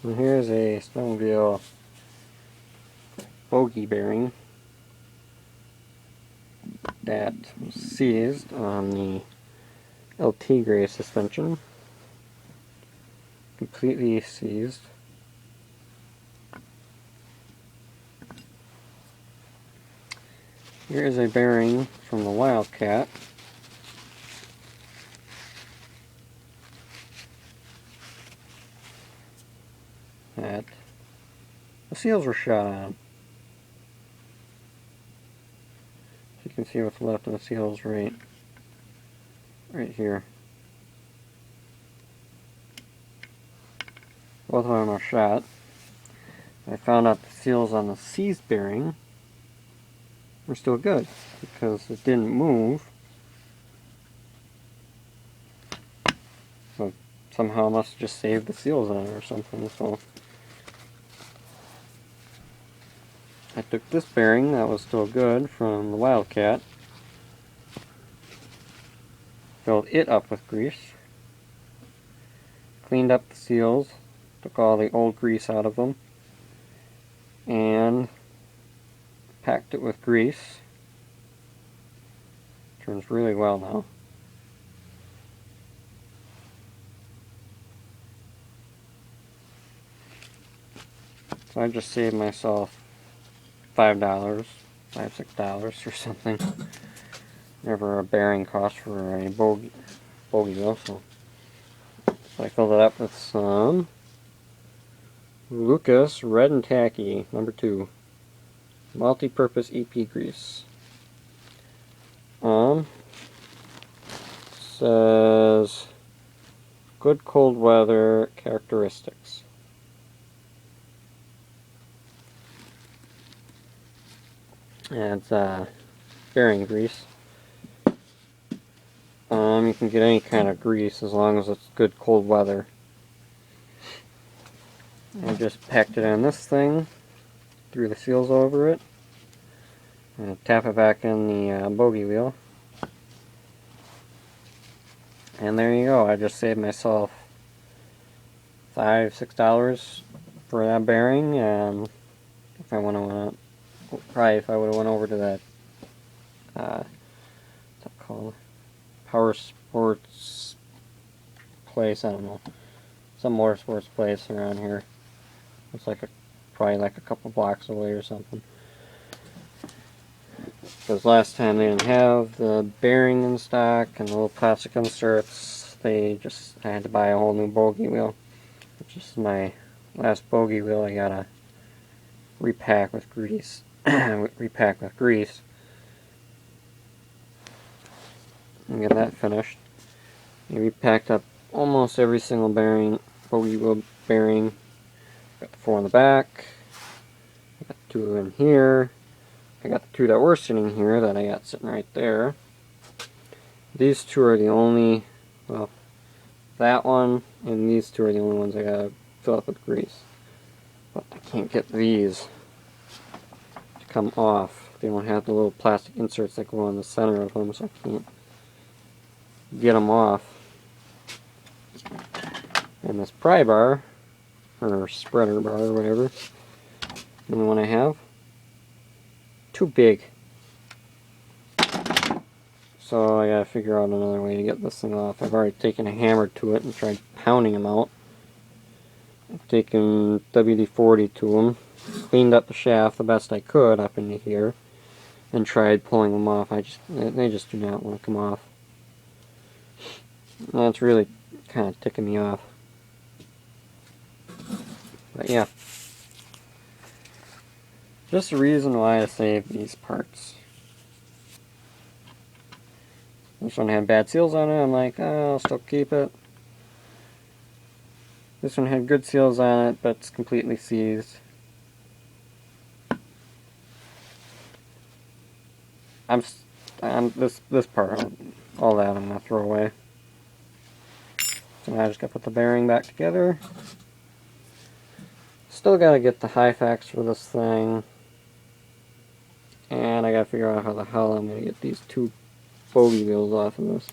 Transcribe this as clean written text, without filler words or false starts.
And here's a snowmobile bogie bearing that was seized on the LT gray suspension. Completely seized. Here is a bearing from the Wildcat. That the seals were shot on. As you can see what's left of the seals right here. Both of them are shot. I found out the seals on the seized bearing were still good because it didn't move. So somehow I must have just saved the seals on it or something. So I took this bearing that was still good from the Wildcat, filled it up with grease, cleaned up the seals, took all the old grease out of them, and packed it with grease. Turns really well now. So I just saved myself $5, $6 or something. Never a bearing cost for a bogie wheel. So I filled it up with some Lucas Red and Tacky #2 multi-purpose EP grease. Says good cold weather characteristics. And it's bearing grease. You can get any kind of grease as long as it's good cold weather. I just packed it in this thing, threw the seals over it, and tap it back in the bogie wheel. And there you go. I just saved myself $5, $6 for that bearing. And if I would have went over to that what's that called? Power sports place, I don't know. Some motorsports place around here. It's like probably like a couple blocks away or something. Because last time they didn't have the bearing in stock and the little plastic inserts. I had to buy a whole new bogie wheel. Which is my last bogie wheel. I gotta repack with grease. Repack with grease. And get that finished. I repacked up almost every single bogie wheel bearing. Got the 4 in the back. I got 2 in here. I got the 2 that were sitting here that I got sitting right there. These 2 are the only, well, that one and these 2 are the only ones I gotta fill up with grease. But I can't get these to come off. They don't have the little plastic inserts that go on the center of them, so I can't get them off. And this pry bar, or spreader bar, or whatever, the one I have, too big. So I gotta figure out another way to get this thing off. I've already taken a hammer to it and tried pounding them out. I've taken WD-40 to them, cleaned up the shaft the best I could up into here, and tried pulling them off. They just do not want to come off. That's really kind of ticking me off. But yeah, just the reason why I saved these parts. This one had bad seals on it. I'm like, oh, I'll still keep it. This one had good seals on it, but it's completely seized. This part, all that I'm gonna throw away. So now I just gotta put the bearing back together. Still gotta get the Hyfax for this thing. And I gotta figure out how the hell I'm gonna get these 2 bogie wheels off of this.